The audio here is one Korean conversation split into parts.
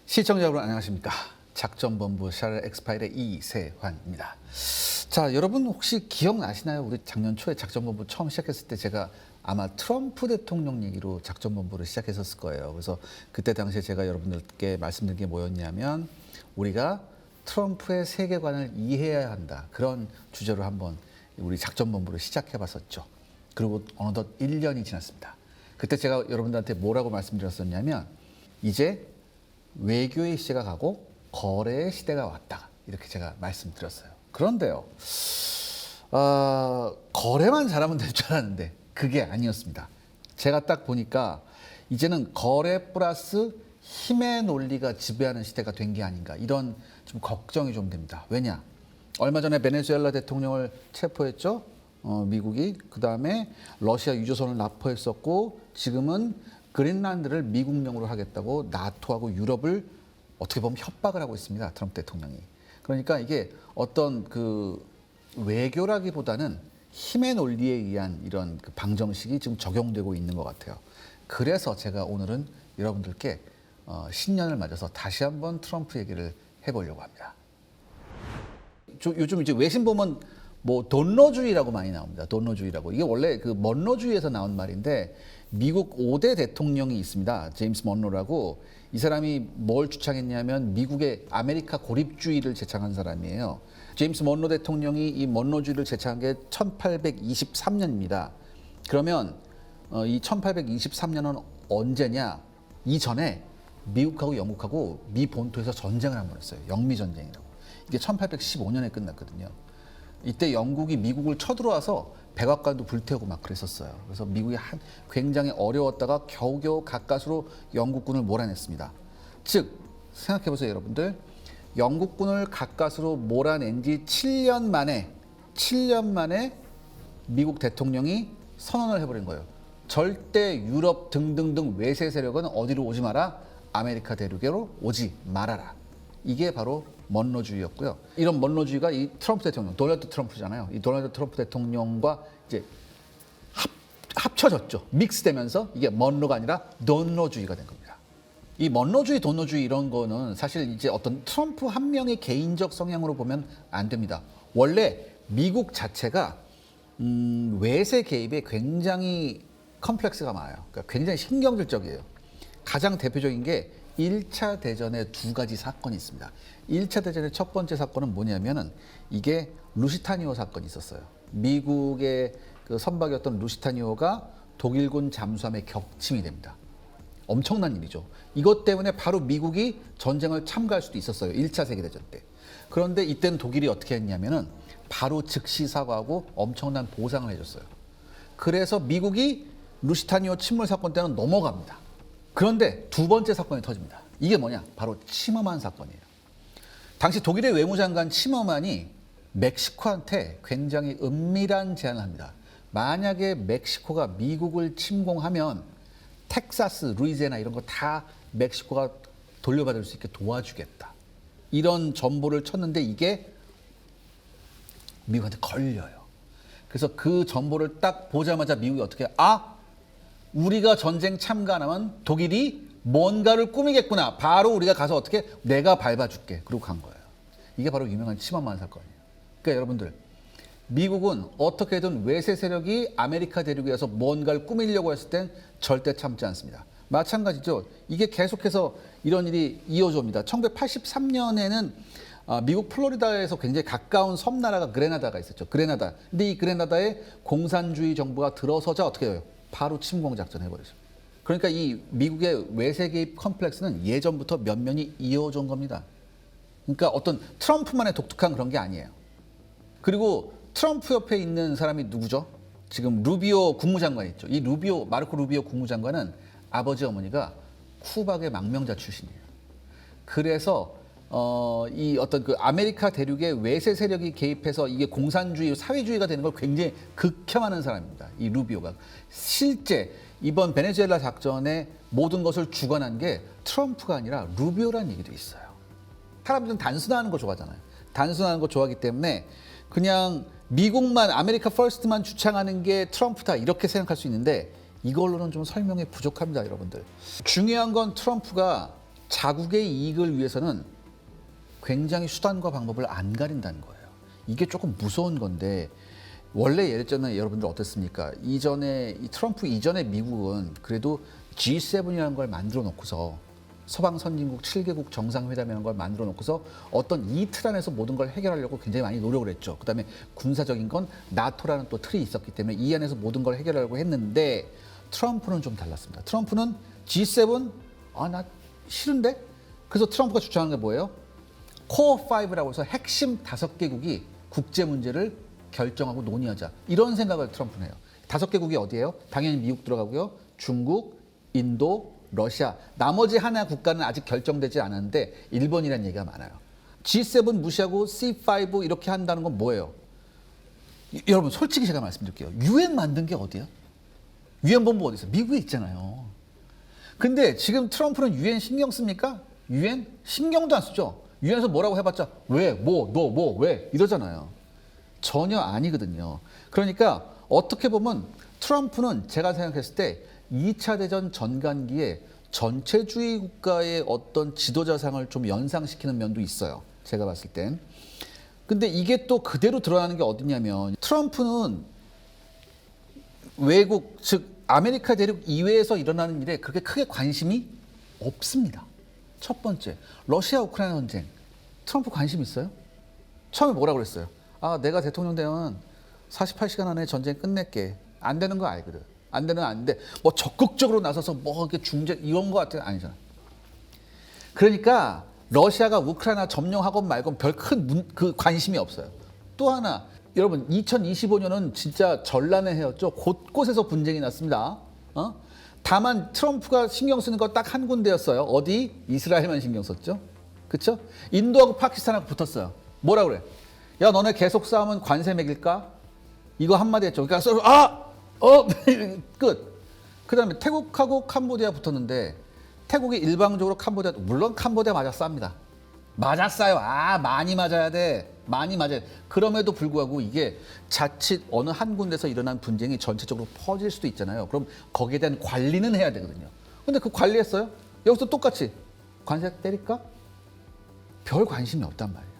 시청자 여러분 안녕하십니까. 작전본부 샤를 엑스파일의 이세환입니다. 자, 여러분 혹시 기억나시나요? 우리 작년 초에 작전본부 처음 시작했을 때 제가 아마 트럼프 대통령 얘기로 작전본부를 시작했었을 거예요. 그래서 그때 당시에 제가 여러분들께 말씀드린 게 뭐였냐면 우리가 트럼프의 세계관을 이해해야 한다. 그런 주제로 한번 우리 작전본부를 시작해봤었죠. 그리고 어느덧 1년이 지났습니다. 그때 제가 여러분들한테 뭐라고 말씀드렸었냐면 이제 외교의 시대가 가고 거래의 시대가 왔다. 이렇게 제가 말씀드렸어요. 그런데요, 거래만 잘하면 될 줄 알았는데 그게 아니었습니다. 제가 딱 보니까 이제는 거래 플러스 힘의 논리가 지배하는 시대가 된 게 아닌가, 이런 좀 걱정이 좀 됩니다. 왜냐? 얼마 전에 베네수엘라 대통령을 체포했죠. 미국이. 그다음에 러시아 유조선을 납포했었고, 지금은 그린란드를 미국령으로 하겠다고 나토하고 유럽을 어떻게 보면 협박을 하고 있습니다. 트럼프 대통령이. 그러니까 이게 어떤 그 외교라기보다는 힘의 논리에 의한 이런 그 방정식이 지금 적용되고 있는 것 같아요. 그래서 제가 오늘은 여러분들께 신년을 맞아서 다시 한번 트럼프 얘기를 해보려고 합니다. 요즘 이제 외신 보면 뭐 돈러주의라고 많이 나옵니다. 돈러주의라고. 이게 원래 그 먼로주의에서 나온 말인데, 미국 5대 대통령이 있습니다. 제임스 먼로라고. 이 사람이 뭘 주창했냐면 미국의 아메리카 고립주의를 제창한 사람이에요. 제임스 먼로 대통령이 이 먼로주의를 제창한 게 1823년입니다. 그러면 이 1823년은 언제냐? 이전에 미국하고 영국하고 미 본토에서 전쟁을 한 번 했어요. 영미전쟁이라고. 이게 1815년에 끝났거든요. 이때 영국이 미국을 쳐들어와서 백악관도 불태우고 막 그랬었어요. 그래서 미국이 굉장히 어려웠다가 겨우겨우 가까스로 영국군을 몰아냈습니다. 즉, 생각해보세요, 여러분들. 영국군을 가까스로 몰아낸 지 7년 만에 미국 대통령이 선언을 해버린 거예요. 절대 유럽 등등등 외세 세력은 어디로 오지 마라. 아메리카 대륙으로 오지 말아라. 이게 바로 먼로주의였고요. 이런 먼로주의가 이 트럼프 대통령, 도널드 트럼프잖아요. 이 도널드 트럼프 대통령과 이제 합쳐졌죠. 믹스되면서 이게 먼로가 아니라 돈로주의가 된 겁니다. 이 먼로주의, 돈로주의 이런 거는 사실 이제 어떤 트럼프 한 명의 개인적 성향으로 보면 안 됩니다. 원래 미국 자체가 외세 개입에 굉장히 컴플렉스가 많아요. 그러니까 굉장히 신경질적이에요. 가장 대표적인 게 1차 대전에 두 가지 사건이 있습니다. 1차 대전의 첫 번째 사건은 뭐냐면은 이게 루시타니오 사건이 있었어요. 미국의 그 선박이었던 루시타니오가 독일군 잠수함에 격침이 됩니다. 엄청난 일이죠. 이것 때문에 바로 미국이 전쟁을 참가할 수도 있었어요. 1차 세계대전 때. 그런데 이때는 독일이 어떻게 했냐면은 바로 즉시 사과하고 엄청난 보상을 해줬어요. 그래서 미국이 루시타니오 침몰 사건 때는 넘어갑니다. 그런데 두 번째 사건이 터집니다. 이게 뭐냐? 바로 치머만 사건이에요. 당시 독일의 외무장관 치머만이 멕시코한테 굉장히 은밀한 제안을 합니다. 만약에 멕시코가 미국을 침공하면 텍사스, 루이지애나 이런 거 다 멕시코가 돌려받을 수 있게 도와주겠다. 이런 전보를 쳤는데 이게 미국한테 걸려요. 그래서 그 전보를 딱 보자마자 미국이 어떻게 우리가 전쟁 참가 안 하면 독일이 뭔가를 꾸미겠구나. 바로 우리가 가서 어떻게 내가 밟아줄게. 그러고 간 거예요. 이게 바로 유명한 치머만 사건이에요. 그러니까 여러분들, 미국은 어떻게든 외세 세력이 아메리카 대륙에서 뭔가를 꾸미려고 했을 땐 절대 참지 않습니다. 마찬가지죠. 이게 계속해서 이런 일이 이어져 옵니다. 1983년에는 미국 플로리다에서 굉장히 가까운 섬나라가 그레나다가 있었죠. 그레나다. 근데 이 그레나다에 공산주의 정부가 들어서자 어떻게 해요? 바로 침공 작전 해버리죠. 그러니까 이 미국의 외세 개입 컴플렉스는 예전부터 면면이 이어져 온 겁니다. 그러니까 어떤 트럼프만의 독특한 그런 게 아니에요. 그리고 트럼프 옆에 있는 사람이 누구죠? 지금 루비오 국무장관 있죠. 이 마르코 루비오 국무장관은 아버지 어머니가 쿠박의 망명자 출신이에요. 그래서 이 어떤 그 아메리카 대륙의 외세 세력이 개입해서 이게 공산주의, 사회주의가 되는 걸 굉장히 극혐하는 사람입니다. 이 루비오가. 실제 이번 베네수엘라 작전의 모든 것을 주관한 게 트럼프가 아니라 루비오라는 얘기도 있어요. 사람들은 단순화하는 거 좋아하잖아요. 단순화하는 거 좋아하기 때문에 그냥 미국만, 아메리카 퍼스트만 주창하는 게 트럼프다 이렇게 생각할 수 있는데 이걸로는 좀 설명이 부족합니다, 여러분들. 중요한 건 트럼프가 자국의 이익을 위해서는 굉장히 수단과 방법을 안 가린다는 거예요. 이게 조금 무서운 건데 원래 예전에 여러분들 어땠습니까? 이전에 이 트럼프 이전에 미국은 그래도 G7이라는 걸 만들어 놓고서 서방 선진국 7개국 정상회담이라는 걸 만들어 놓고서 어떤 이 틀 안에서 모든 걸 해결하려고 굉장히 많이 노력을 했죠. 그다음에 군사적인 건 나토라는 또 틀이 있었기 때문에 이 안에서 모든 걸 해결하려고 했는데 트럼프는 좀 달랐습니다. 트럼프는 G7 나 싫은데? 그래서 트럼프가 주장하는 게 뭐예요? 코어 5라고 해서 핵심 5개국이 국제 문제를 결정하고 논의하자. 이런 생각을 트럼프는 해요. 5개국이 어디예요? 당연히 미국 들어가고요. 중국, 인도, 러시아. 나머지 하나 국가는 아직 결정되지 않았는데 일본이라는 얘기가 많아요. G7 무시하고 C5 이렇게 한다는 건 뭐예요? 여러분 솔직히 제가 말씀드릴게요. UN 만든 게 어디야? UN 본부 어디 있어요? 미국에 있잖아요. 근데 지금 트럼프는 UN 신경 씁니까? UN 신경도 안 쓰죠. 유엔에서 뭐라고 해봤자 왜, 뭐, 너, 뭐, 왜 이러잖아요. 전혀 아니거든요. 그러니까 어떻게 보면 트럼프는 제가 생각했을 때 2차 대전 전간기에 전체주의 국가의 어떤 지도자상을 좀 연상시키는 면도 있어요. 제가 봤을 땐. 근데 이게 또 그대로 드러나는 게 어디냐면 트럼프는 외국, 즉 아메리카 대륙 이외에서 일어나는 일에 그렇게 크게 관심이 없습니다. 첫 번째, 러시아 우크라이나 전쟁. 트럼프 관심 있어요? 처음에 뭐라고 그랬어요? 내가 대통령 되면 48시간 안에 전쟁 끝낼게. 안 되는 거 알거든. 안 되는 건 아닌데 뭐 적극적으로 나서서 뭐 이렇게 중재 이런 거 같은 아니잖아. 그러니까 러시아가 우크라이나 점령하건 말건 별 큰 그 관심이 없어요. 또 하나 여러분 2025년은 진짜 전란의 해였죠. 곳곳에서 분쟁이 났습니다. 다만 트럼프가 신경 쓰는 거 딱 한 군데였어요. 어디? 이스라엘만 신경 썼죠. 그렇죠? 인도하고 파키스탄하고 붙었어요. 뭐라 그래? 야 너네 계속 싸우면 관세 매길까? 이거 한마디 했죠. 그러니까 끝. 그다음에 태국하고 캄보디아 붙었는데 태국이 일방적으로 캄보디아 물론 캄보디아 맞아 쌉니다. 맞아 싸요. 많이 맞아야 돼. 많이 맞아요. 그럼에도 불구하고 이게 자칫 어느 한 군데서 일어난 분쟁이 전체적으로 퍼질 수도 있잖아요. 그럼 거기에 대한 관리는 해야 되거든요. 근데 그 관리했어요? 여기서 똑같이 관세 때릴까? 별 관심이 없단 말이에요.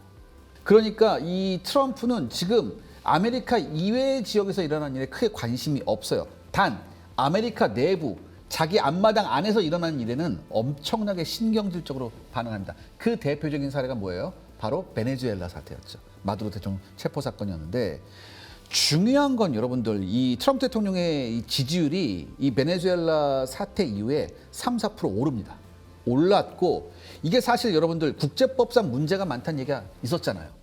그러니까 이 트럼프는 지금 아메리카 이외의 지역에서 일어난 일에 크게 관심이 없어요. 단 아메리카 내부 자기 앞마당 안에서 일어나는 일에는 엄청나게 신경질적으로 반응합니다. 그 대표적인 사례가 뭐예요? 바로 베네수엘라 사태였죠. 마두로 대통령 체포 사건이었는데 중요한 건 여러분들 이 트럼프 대통령의 이 지지율이 이 베네수엘라 사태 이후에 3~4% 오릅니다. 올랐고 이게 사실 여러분들 국제법상 문제가 많다는 얘기가 있었잖아요.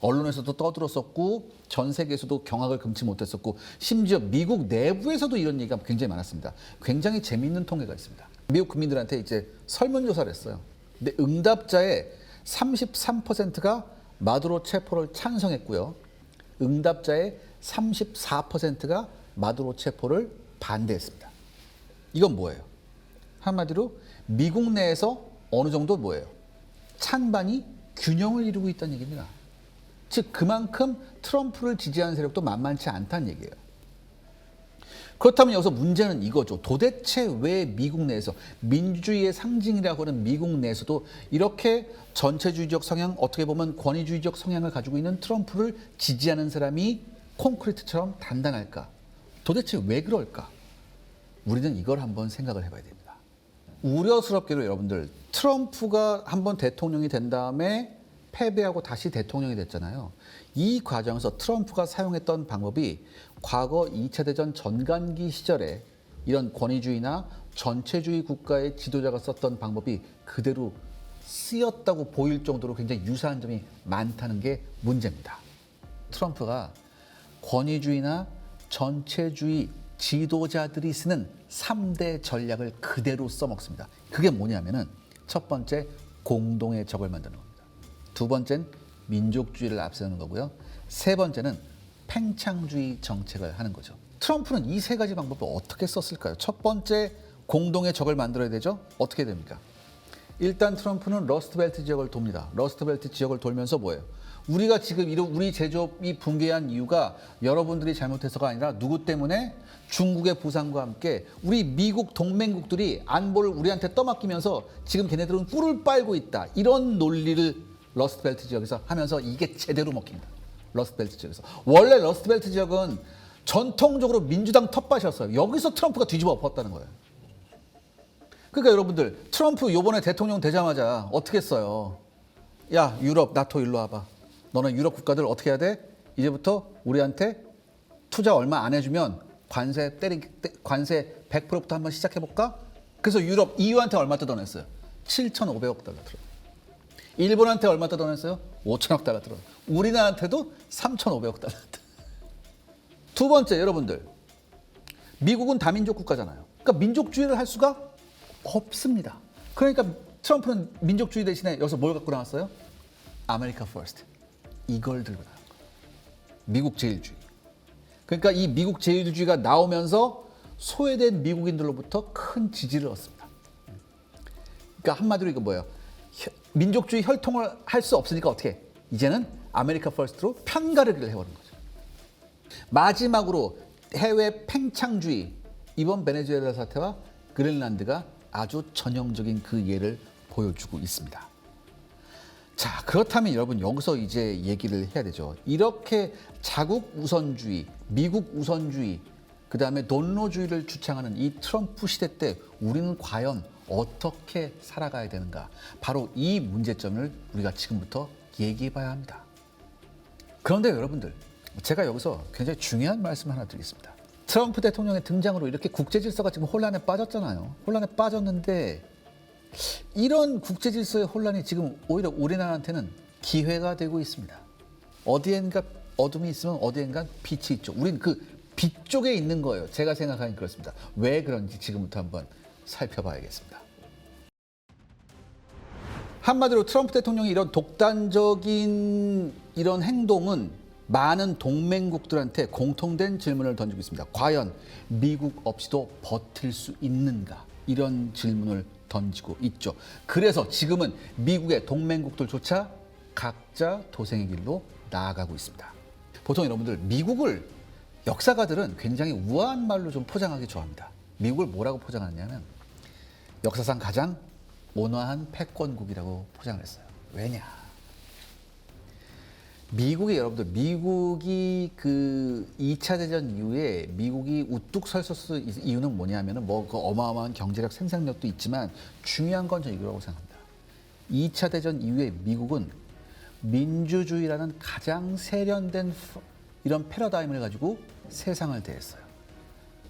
언론에서도 떠들었었고 전 세계에서도 경악을 금치 못했었고 심지어 미국 내부에서도 이런 얘기가 굉장히 많았습니다. 굉장히 재미있는 통계가 있습니다. 미국 국민들한테 이제 설문조사를 했어요. 근데 응답자의 33%가 마두로 체포를 찬성했고요. 응답자의 34%가 마두로 체포를 반대했습니다. 이건 뭐예요? 한마디로 미국 내에서 어느 정도 뭐예요? 찬반이 균형을 이루고 있다는 얘기입니다. 즉 그만큼 트럼프를 지지하는 세력도 만만치 않다는 얘기예요. 그렇다면 여기서 문제는 이거죠. 도대체 왜 미국 내에서 민주주의의 상징이라고 하는 미국 내에서도 이렇게 전체주의적 성향, 어떻게 보면 권위주의적 성향을 가지고 있는 트럼프를 지지하는 사람이 콘크리트처럼 단단할까? 도대체 왜 그럴까? 우리는 이걸 한번 생각을 해봐야 됩니다. 우려스럽게도 여러분들 트럼프가 한번 대통령이 된 다음에 패배하고 다시 대통령이 됐잖아요. 이 과정에서 트럼프가 사용했던 방법이 과거 2차 대전 전간기 시절에 이런 권위주의나 전체주의 국가의 지도자가 썼던 방법이 그대로 쓰였다고 보일 정도로 굉장히 유사한 점이 많다는 게 문제입니다. 트럼프가 권위주의나 전체주의 지도자들이 쓰는 3대 전략을 그대로 써먹습니다. 그게 뭐냐면은 첫 번째 공동의 적을 만드는 겁니다. 두 번째는 민족주의를 앞세우는 거고요. 세 번째는 팽창주의 정책을 하는 거죠. 트럼프는 이 세 가지 방법을 어떻게 썼을까요? 첫 번째 공동의 적을 만들어야 되죠. 어떻게 됩니까? 일단 트럼프는 러스트벨트 지역을 돕니다. 러스트벨트 지역을 돌면서 뭐예요? 우리가 지금 이런 우리 제조업이 붕괴한 이유가 여러분들이 잘못해서가 아니라 누구 때문에 중국의 부상과 함께 우리 미국 동맹국들이 안보를 우리한테 떠맡기면서 지금 걔네들은 꿀을 빨고 있다. 이런 논리를 러스트벨트 지역에서 하면서 이게 제대로 먹힙니다. 러스트벨트 지역에서. 원래 러스트벨트 지역은 전통적으로 민주당 텃밭이었어요. 여기서 트럼프가 뒤집어 엎었다는 거예요. 그러니까 여러분들 트럼프 요번에 대통령 되자마자 어떻게 했어요? 야, 유럽, 나토 일로 와봐. 너는 유럽 국가들 어떻게 해야 돼? 이제부터 우리한테 투자 얼마 안 해주면 관세 100%부터 한번 시작해볼까? 그래서 유럽, EU한테 얼마 뜯어냈어요? 7,500억 달러 들어. 일본한테 얼마 뜯어냈어요? 5천억 달러 들어. 우리나라한테도 3,500억 달러. 두 번째, 여러분들. 미국은 다민족 국가잖아요. 그러니까 민족주의를 할 수가 없습니다. 그러니까 트럼프는 민족주의 대신에 여기서 뭘 갖고 나왔어요? 아메리카 퍼스트. 이걸 들고 나온 거예요. 미국 제일주의. 그러니까 이 미국 제일주의가 나오면서 소외된 미국인들로부터 큰 지지를 얻습니다. 그러니까 한마디로 이거 뭐예요? 민족주의 혈통을 할 수 없으니까 어떻게 해? 이제는 아메리카 퍼스트로 편가르기를 해버린 거죠. 마지막으로 해외 팽창주의. 이번 베네수엘라 사태와 그린란드가 아주 전형적인 그 예를 보여주고 있습니다. 자, 그렇다면 여러분 여기서 이제 얘기를 해야 되죠. 이렇게 자국 우선주의, 미국 우선주의, 그 다음에 돈노주의를 주창하는 이 트럼프 시대 때 우리는 과연 어떻게 살아가야 되는가? 바로 이 문제점을 우리가 지금부터 얘기해 봐야 합니다. 그런데 여러분들, 제가 여기서 굉장히 중요한 말씀 하나 드리겠습니다. 트럼프 대통령의 등장으로 이렇게 국제 질서가 지금 혼란에 빠졌잖아요. 혼란에 빠졌는데 이런 국제 질서의 혼란이 지금 오히려 우리나라한테는 기회가 되고 있습니다. 어디엔가 어둠이 있으면 어디엔가 빛이 있죠. 우린 그 빛 쪽에 있는 거예요. 제가 생각하기엔 그렇습니다. 왜 그런지 지금부터 한번 살펴봐야겠습니다. 한마디로 트럼프 대통령이 이런 독단적인 이런 행동은 많은 동맹국들한테 공통된 질문을 던지고 있습니다. 과연 미국 없이도 버틸 수 있는가? 이런 질문을 던지고 있죠. 그래서 지금은 미국의 동맹국들조차 각자 도생의 길로 나아가고 있습니다. 보통 여러분들 미국을 역사가들은 굉장히 우아한 말로 좀 포장하기 좋아합니다. 미국을 뭐라고 포장하냐면 역사상 가장 온화한 패권국이라고 포장을 했어요. 왜냐? 미국이 그 2차 대전 이후에 미국이 우뚝 섰을 이유는 뭐냐면은 뭐 그 어마어마한 경제력 생산력도 있지만 중요한 건 저는 이거라고 생각합니다. 2차 대전 이후에 미국은 민주주의라는 가장 세련된 이런 패러다임을 가지고 세상을 대했어요.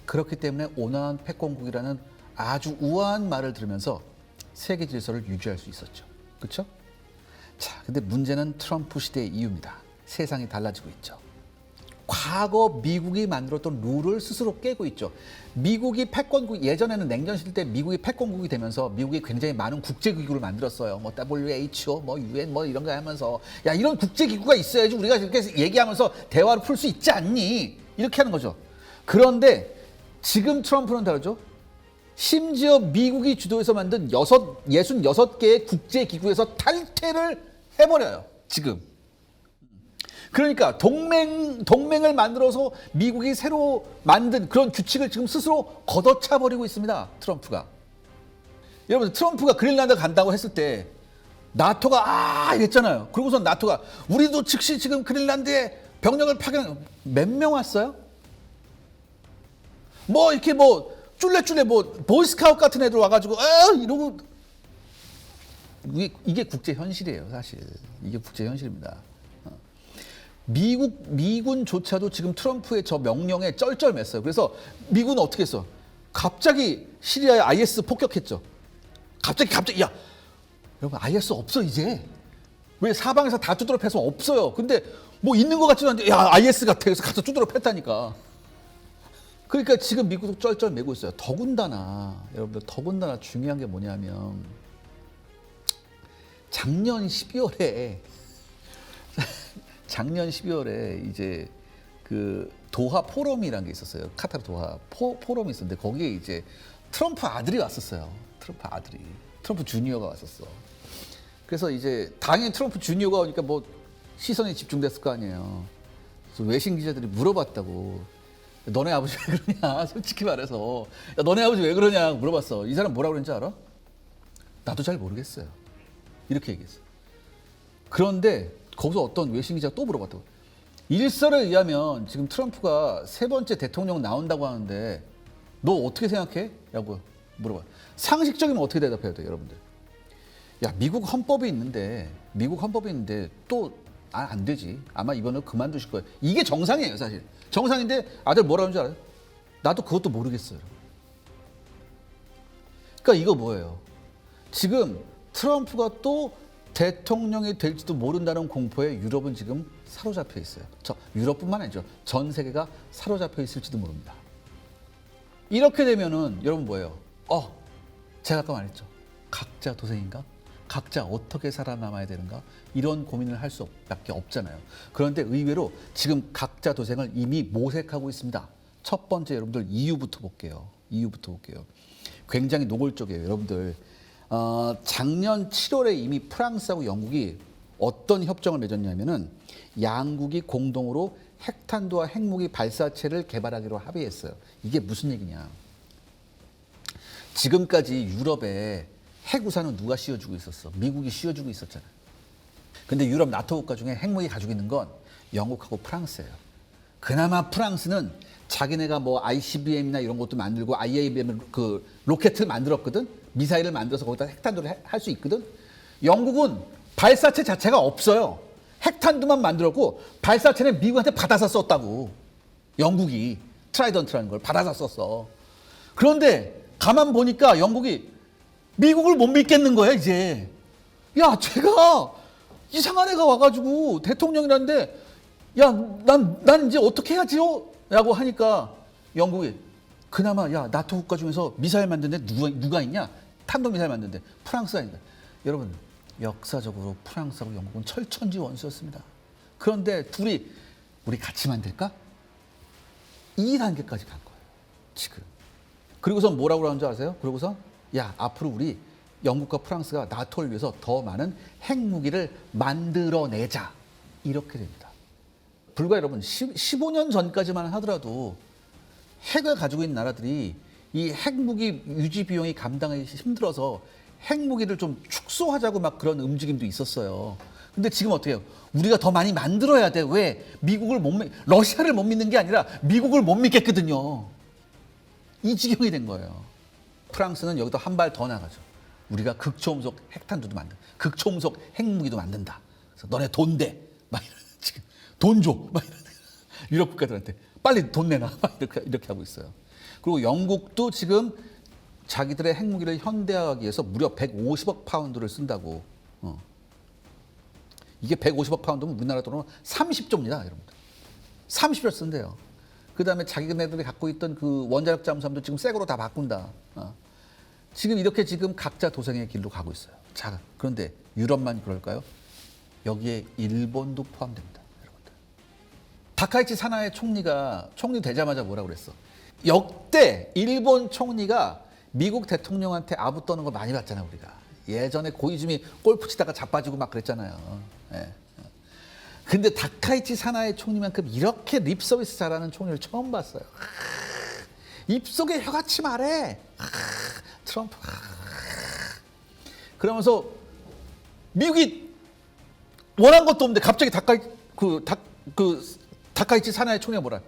그렇기 때문에 온화한 패권국이라는 아주 우아한 말을 들으면서 세계 질서를 유지할 수 있었죠. 그렇죠? 자, 근데 문제는 트럼프 시대의 이유입니다. 세상이 달라지고 있죠. 과거 미국이 만들었던 룰을 스스로 깨고 있죠. 미국이 패권국, 예전에는 냉전 시대 때 미국이 패권국이 되면서 미국이 굉장히 많은 국제기구를 만들었어요. 뭐 WHO, 뭐 UN, 뭐 이런 거 하면서 야, 이런 국제기구가 있어야지 우리가 이렇게 얘기하면서 대화를 풀 수 있지 않니? 이렇게 하는 거죠. 그런데 지금 트럼프는 다르죠. 심지어 미국이 주도해서 만든 66개의 국제기구에서 탈퇴를 해버려요. 지금. 그러니까 동맹을 만들어서 미국이 새로 만든 그런 규칙을 지금 스스로 걷어차버리고 있습니다. 트럼프가. 여러분, 트럼프가 그린란드 간다고 했을 때 나토가 이랬잖아요. 그러고서 나토가 우리도 즉시 지금 그린란드에 병력을 파견, 몇 명 왔어요? 뭐 이렇게 뭐 쫄래쫄래 뭐 보이스카우트 같은 애들 와가지고 이러고, 이게 국제 현실이에요. 사실 이게 국제 현실입니다. 미군조차도 지금 트럼프의 저 명령에 쩔쩔맸어요. 그래서 미군은 어떻게 했어? 갑자기 시리아에 IS 폭격했죠. 갑자기 야, 여러분 IS 없어 이제. 왜 사방에서 다 두드러 패서 없어요. 근데 뭐 있는 것 같지도 않은데 야 IS 같아. 그래서 가서 두드러 팼다니까. 그러니까 지금 미국도 쩔쩔매고 있어요. 더군다나 여러분들 중요한 게 뭐냐면 작년 12월에 이제 그 도하 포럼이라는 게 있었어요. 카타르 도하 포럼이 있었는데 거기에 이제 트럼프 아들이 왔었어요. 트럼프 주니어가 왔었어. 그래서 이제 당연히 트럼프 주니어가 오니까 뭐 시선이 집중됐을 거 아니에요. 그래서 외신 기자들이 물어봤다고. 너네 아버지 왜 그러냐? 솔직히 말해서. 야, 너네 아버지 왜 그러냐? 물어봤어. 이 사람 뭐라고 그랬는지 알아? 나도 잘 모르겠어요. 이렇게 얘기했어. 그런데 거기서 어떤 외신 기자가 또 물어봤다고. 일설에 의하면 지금 트럼프가 세 번째 대통령 나온다고 하는데 너 어떻게 생각해? 라고 물어봐. 상식적이면 어떻게 대답해야 돼, 여러분들? 야, 미국 헌법이 있는데 또 안 되지. 아마 이번에 그만두실 거예요. 이게 정상이에요, 사실. 정상인데 아들 뭐라는 줄 알아요? 나도 그것도 모르겠어요. 그러니까 이거 뭐예요? 지금 트럼프가 또 대통령이 될지도 모른다는 공포에 유럽은 지금 사로잡혀 있어요. 유럽뿐만 아니죠. 전 세계가 사로잡혀 있을지도 모릅니다. 이렇게 되면은 여러분 뭐예요? 제가 아까 말했죠. 각자 도생인가? 각자 어떻게 살아남아야 되는가? 이런 고민을 할 수밖에 없잖아요. 그런데 의외로 지금 각자 도생을 이미 모색하고 있습니다. 첫 번째 여러분들 이유부터 볼게요. 굉장히 노골적이에요. 여러분들 작년 7월에 이미 프랑스하고 영국이 어떤 협정을 맺었냐면은 양국이 공동으로 핵탄두와 핵무기 발사체를 개발하기로 합의했어요. 이게 무슨 얘기냐? 지금까지 유럽에 핵우산은 누가 씌워주고 있었어? 미국이 씌워주고 있었잖아요. 근데 유럽 나토 국가 중에 핵무기 가지고 있는 건 영국하고 프랑스예요. 그나마 프랑스는 자기네가 뭐 ICBM이나 이런 것도 만들고 IABM 그 로켓을 만들었거든. 미사일을 만들어서 거기다 핵탄두를 할 수 있거든. 영국은 발사체 자체가 없어요. 핵탄두만 만들었고 발사체는 미국한테 받아서 썼다고. 영국이 트라이던트라는 걸 받아서 썼어. 그런데 가만 보니까 영국이 미국을 못 믿겠는 거야, 이제. 야, 제가 이상한 애가 와가지고 대통령이라는데, 야, 난 이제 어떻게 해야지요? 라고 하니까 영국이 그나마, 야, 나토 국가 중에서 미사일 만드는데 누가 있냐? 탄도미사일 만드는데 프랑스가 아니다. 여러분, 역사적으로 프랑스하고 영국은 철천지 원수였습니다. 그런데 둘이 우리 같이 만들까? 이 단계까지 간 거예요, 지금. 그리고선 뭐라고 그러는 줄 아세요? 그리고선 야, 앞으로 우리 영국과 프랑스가 나토를 위해서 더 많은 핵무기를 만들어내자. 이렇게 됩니다. 불과 여러분 15년 전까지만 하더라도 핵을 가지고 있는 나라들이 이 핵무기 유지 비용이 감당하기 힘들어서 핵무기를 좀 축소하자고 막 그런 움직임도 있었어요. 근데 지금 어떻게 해요? 우리가 더 많이 만들어야 돼. 왜? 러시아를 못 믿는 게 아니라 미국을 못 믿겠거든요. 이 지경이 된 거예요. 프랑스는 여기도 한 발 더 나가죠. 우리가 극초음속 핵탄두도 극초음속 핵무기도 만든다. 그래서 너네 돈 대. 막 이러는 지금 돈 줘. 막 이러는 유럽 국가들한테 빨리 돈 내놔. 막 이렇게 하고 있어요. 그리고 영국도 지금 자기들의 핵무기를 현대화하기 위해서 무려 150억 파운드를 쓴다고. 이게 150억 파운드면 우리나라 돈으로 30조입니다, 여러분들. 30조 쓴대요. 그 다음에 자기네들이 갖고 있던 그 원자력 잠수함도 지금 새 거로 다 바꾼다. 지금 이렇게 지금 각자 도생의 길로 가고 있어요. 자, 그런데 유럽만 그럴까요? 여기에 일본도 포함됩니다, 여러분들. 다카이치 사나에 총리 되자마자 뭐라고 그랬어? 역대 일본 총리가 미국 대통령한테 아부 떠는 거 많이 봤잖아요, 우리가. 예전에 고이즈미 골프 치다가 자빠지고 막 그랬잖아요. 예. 근데 다카이치 사나에 총리만큼 이렇게 립 서비스 잘하는 총리를 처음 봤어요. 입속에 혀같이 말해. 트럼프. 그러면서 미국이 원한 것도 없는데 갑자기 다카이치 사나에 총리가 뭐라?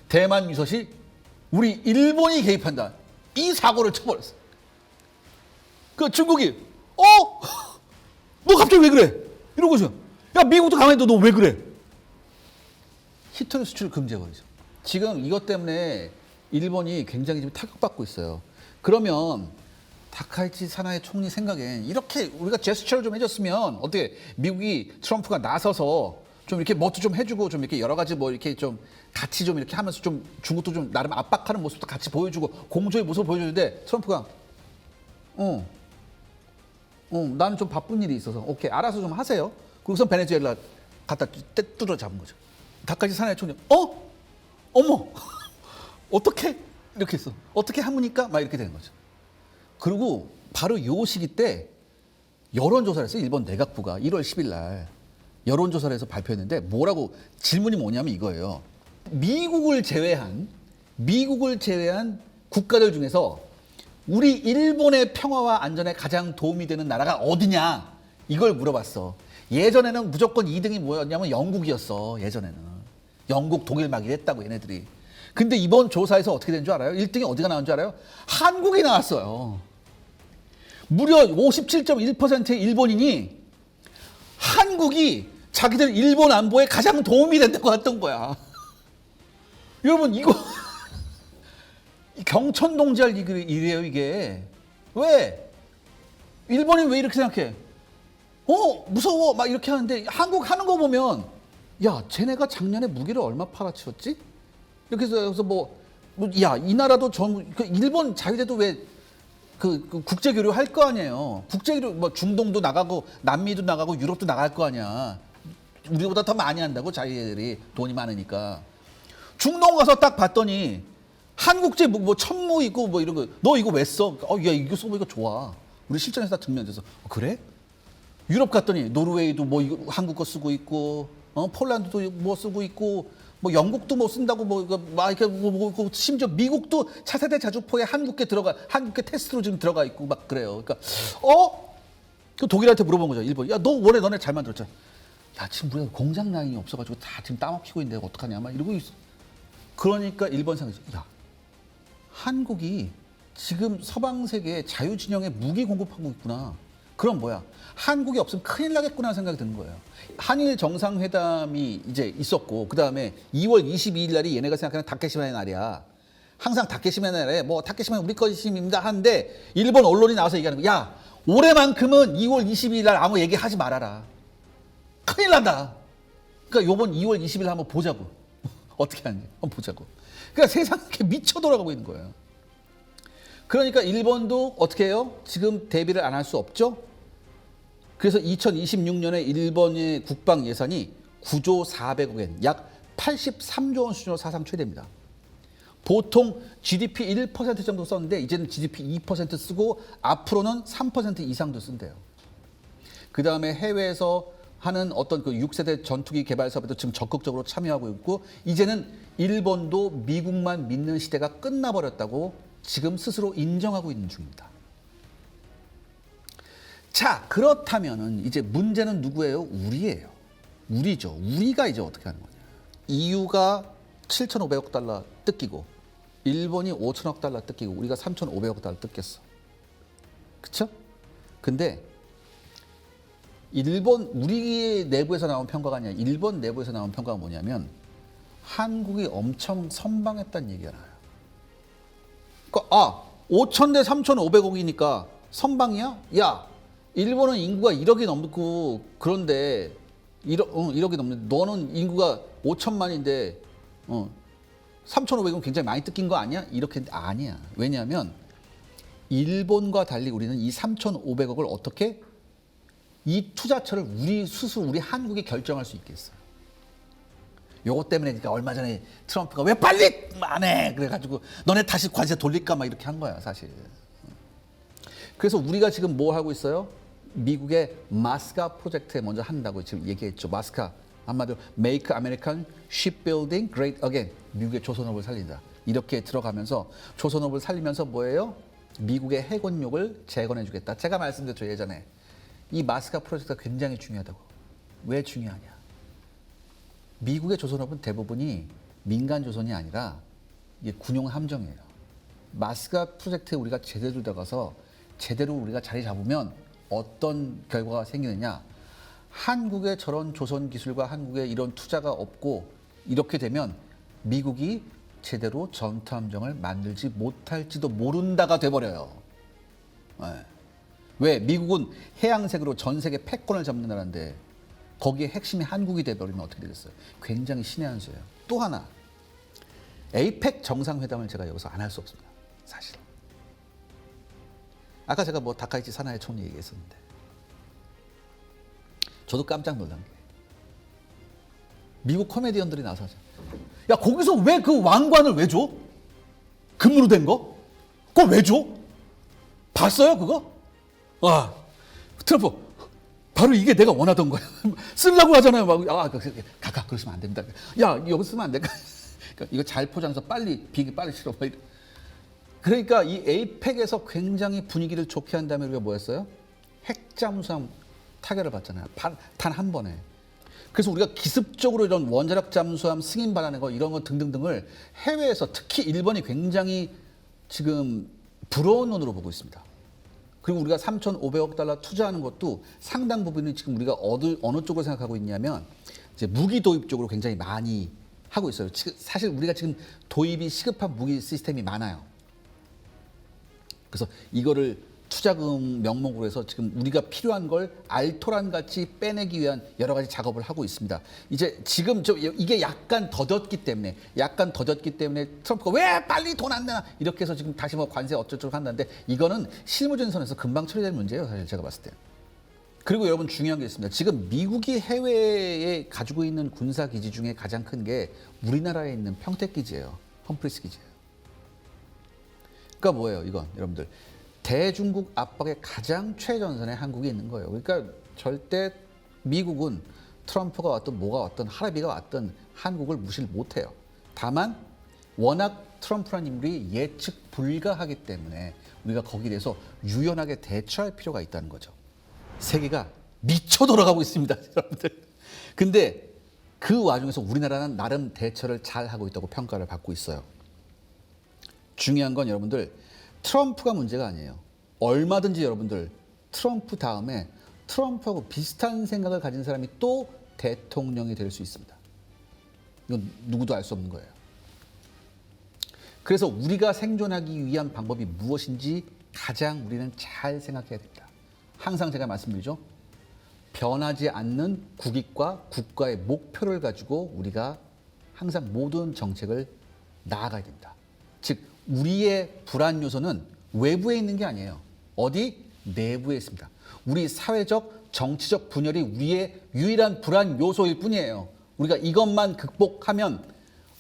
대만 유서시 우리 일본이 개입한다. 이 사고를 쳐버렸어. 그 중국이 너 갑자기 왜 그래? 이러고 있어. 야, 미국도 가만히 너 왜 그래? 히토리 수출 금지해버리죠. 지금 이것 때문에 일본이 굉장히 지금 타격받고 있어요. 그러면 다카이치 사나의 총리 생각엔 이렇게 우리가 제스처를 좀 해줬으면 어떻게 미국이 트럼프가 나서서 좀 이렇게 뭐도 좀 해주고 좀 이렇게 여러 가지 뭐 이렇게 좀 같이 좀 이렇게 하면서 좀 중국도 좀 나름 압박하는 모습도 같이 보여주고 공조의 모습을 보여주는데 트럼프가 나는 좀 바쁜 일이 있어서 오케이 알아서 좀 하세요. 그리고선 베네수엘라 갖다 뜯어 잡은 거죠. 다카이치 사나의 총리 어머 어떻게 이렇게 했어? 어떻게 하무니까 막 이렇게 되는 거죠. 그리고 바로 요 시기 때 여론조사를 했어요. 일본 내각부가 1월 10일 날 여론조사를 해서 발표했는데 뭐라고 질문이 뭐냐면 이거예요. 미국을 제외한 국가들 중에서 우리 일본의 평화와 안전에 가장 도움이 되는 나라가 어디냐 이걸 물어봤어. 예전에는 무조건 2등이 뭐였냐면 영국이었어. 예전에는 영국, 독일 막 이랬다고 얘네들이. 근데 이번 조사에서 어떻게 된 줄 알아요? 1등이 어디가 나온 줄 알아요? 한국이 나왔어요. 무려 57.1%의 일본인이 한국이 자기들 일본 안보에 가장 도움이 된다고 했던 거야. 여러분 이거 경천동지할 일이에요 이게. 왜? 일본인 왜 이렇게 생각해? 무서워 막 이렇게 하는데 한국 하는 거 보면 야 쟤네가 작년에 무기를 얼마 팔아치웠지? 이렇게 해서 야 이 나라도 일본 자유대도 왜 그 국제교류 할 거 아니에요. 국제교류 뭐 중동도 나가고 남미도 나가고 유럽도 나갈 거 아니야. 우리보다 더 많이 한다고 자기들이 돈이 많으니까. 중동 가서 딱 봤더니 한국제 뭐 천무 있고 뭐 이런 거 너 이거 왜 써? 야 이거 써보니까 좋아. 우리 실전에서 다 증명돼서 그래? 유럽 갔더니 노르웨이도 뭐 이거 한국 거 쓰고 있고 폴란드도 뭐 쓰고 있고 뭐 영국도 뭐 쓴다고 막 이렇게 심지어 미국도 차세대 자주포에 한국계 테스트로 지금 들어가 있고 막 그래요. 그러니까 그 독일한테 물어본 거죠. 일본. 야 너 원래 너네 잘 만들었잖아. 야 지금 우리가 공장 라인이 없어가지고 다 지금 따먹히고 있는데 어떡하냐 막 이러고 있어. 그러니까 일본 생각이 야 한국이 지금 서방 세계에 자유진영에 무기 공급하고 있구나. 그럼 뭐야? 한국이 없으면 큰일 나겠구나 생각이 드는 거예요. 한일 정상회담이 이제 있었고 그 다음에 2월 22일 날이 얘네가 생각하는 다케시마의 날이야. 항상 다케시마의 날에 뭐 다케시마는 우리 것입니다 하는데 일본 언론이 나와서 얘기하는 거야. 야 올해만큼은 2월 22일 날 아무 얘기하지 말아라. 큰일 난다. 그러니까 요번 2월 20일 한번 보자고. 어떻게 하는지 한번 보자고. 그러니까 세상이 이렇게 미쳐 돌아가고 있는 거예요. 그러니까 일본도 어떻게 해요? 지금 대비를 안 할 수 없죠. 그래서 2026년에 일본의 국방 예산이 9조 400억 엔, 약 83조 원 수준으로 사상 최대입니다. 보통 GDP 1% 정도 썼는데 이제는 GDP 2% 쓰고 앞으로는 3% 이상도 쓴대요. 그 다음에 해외에서 하는 어떤 그 6세대 전투기 개발 사업에도 지금 적극적으로 참여하고 있고 이제는 일본도 미국만 믿는 시대가 끝나버렸다고 지금 스스로 인정하고 있는 중입니다. 자, 그렇다면은 이제 문제는 누구예요? 우리예요. 우리죠. 우리가 이제 어떻게 하는 거냐. EU가 7,500억 달러 뜯기고 일본이 5천억 달러 뜯기고 우리가 3,500억 달러 뜯겼어. 그쵸? 근데 우리 내부에서 나온 평가가 아니라 일본 내부에서 나온 평가가 뭐냐면 한국이 엄청 선방했다는 얘기가 나와요. 그러니까 5천 대 3,500억이니까 선방이야? 야, 일본은 인구가 1억이 넘고 그런데 1억이 넘는데 너는 인구가 5천만인데 3,500은 굉장히 많이 뜯긴 거 아니야? 이렇게 아니야. 왜냐하면 일본과 달리 우리는 이 3,500억을 어떻게 이 투자처를 우리 한국이 결정할 수 있게 했어요. 요것 때문에 그러니까 얼마 전에 트럼프가 왜 빨리 안 해? 그래가지고 너네 다시 관세 돌릴까 막 이렇게 한 거야 사실. 그래서 우리가 지금 뭐 하고 있어요? 미국의 마스카 프로젝트에 먼저 한다고 지금 얘기했죠. 마스카 한마디로 Make American Shipbuilding Great Again. 미국의 조선업을 살린다. 이렇게 들어가면서 조선업을 살리면서 뭐예요? 미국의 해군력을 재건해주겠다. 제가 말씀드렸죠 예전에. 이 마스카 프로젝트가 굉장히 중요하다고. 왜 중요하냐? 미국의 조선업은 대부분이 민간 조선이 아니라 이게 군용 함정이에요. 마스카 프로젝트에 우리가 제대로 들어가서 제대로 우리가 자리 잡으면 어떤 결과가 생기느냐? 한국의 저런 조선 기술과 한국의 이런 투자가 없고 이렇게 되면 미국이 제대로 전투함정을 만들지 못할지도 모른다가 돼버려요. 네. 왜? 미국은 해양색으로 전 세계 패권을 잡는 나라인데 거기에 핵심이 한국이 돼버리면 어떻게 되겠어요? 굉장히 신의 한 수예요. 또 하나, 에이펙 정상회담을 제가 여기서 안 할 수 없습니다. 사실. 아까 제가 뭐 다카이치 사나이 총리 얘기했었는데 저도 깜짝 놀란 게 미국 코미디언들이 나서서 야 거기서 왜 그 왕관을 왜 줘? 금으로 된 거? 그거 왜 줘? 봤어요 그거? 와 트럼프 바로 이게 내가 원하던 거야. 쓰려고 하잖아요. 막, 가까, 그러시면 안 됩니다. 야, 여기 쓰면 안 될까? 그러니까 이거 잘 포장해서 빨리, 비기 빨리 실어. 그러니까 이 에이펙에서 굉장히 분위기를 좋게 한 다음에 우리가 뭐 했어요? 핵잠수함 타결을 받잖아요. 단 한 번에. 그래서 우리가 기습적으로 이런 원자력 잠수함 승인 받아낸 거 이런 거 등등등을 해외에서 특히 일본이 굉장히 지금 부러운 눈으로 보고 있습니다. 그리고 우리가 3,500억 달러 투자하는 것도 상당 부분이 지금 우리가 어느 쪽으로 생각하고 있냐면 이제 무기 도입 쪽으로 굉장히 많이 하고 있어요. 사실 우리가 지금 도입이 시급한 무기 시스템이 많아요. 그래서 이거를 투자금 명목으로 해서 지금 우리가 필요한 걸 알토란 같이 빼내기 위한 여러 가지 작업을 하고 있습니다. 이제 지금 이게 약간 더뎠기 때문에 트럼프가 왜 빨리 돈 안 내나 이렇게 해서 지금 다시 뭐 관세 어쩌고저쩌고 한다는데 이거는 실무적인 선에서 금방 처리될 문제예요. 사실 제가 봤을 때. 그리고 여러분 중요한 게 있습니다. 지금 미국이 해외에 가지고 있는 군사 기지 중에 가장 큰 게 우리나라에 있는 평택 기지예요. 험프리스 기지예요. 그러니까 뭐예요, 이건 여러분들. 대중국 압박의 가장 최전선에 한국이 있는 거예요. 그러니까 절대 미국은 트럼프가 왔든 뭐가 왔든 하라비가 왔든 한국을 무시를 못해요. 다만 워낙 트럼프라는 인물이 예측 불가하기 때문에 우리가 거기에 대해서 유연하게 대처할 필요가 있다는 거죠. 세계가 미쳐 돌아가고 있습니다, 여러분들. 근데 그 와중에서 우리나라는 나름 대처를 잘 하고 있다고 평가를 받고 있어요. 중요한 건 여러분들 트럼프가 문제가 아니에요. 얼마든지 여러분들 트럼프 다음에 트럼프하고 비슷한 생각을 가진 사람이 또 대통령이 될 수 있습니다. 이건 누구도 알 수 없는 거예요. 그래서 우리가 생존하기 위한 방법이 무엇인지 가장 우리는 잘 생각해야 됩니다. 항상 제가 말씀드리죠. 변하지 않는 국익과 국가의 목표를 가지고 우리가 항상 모든 정책을 나아가야 됩니다. 즉 우리의 불안 요소는 외부에 있는 게 아니에요. 어디? 내부에 있습니다. 우리 사회적, 정치적 분열이 우리의 유일한 불안 요소일 뿐이에요. 우리가 이것만 극복하면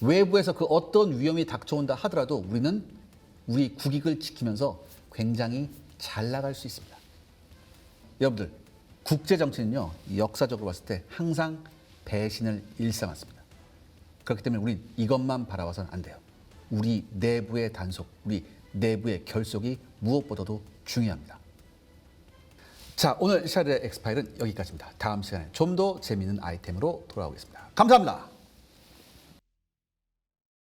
외부에서 그 어떤 위험이 닥쳐온다 하더라도 우리는 우리 국익을 지키면서 굉장히 잘 나갈 수 있습니다. 여러분들, 국제 정치는요, 역사적으로 봤을 때 항상 배신을 일삼았습니다. 그렇기 때문에 우린 이것만 바라봐서는 안 돼요. 우리 내부의 단속, 우리 내부의 결속이 무엇보다도 중요합니다. 자, 오늘 샤르의 엑스파일은 여기까지입니다. 다음 시간에 좀 더 재미있는 아이템으로 돌아오겠습니다. 감사합니다.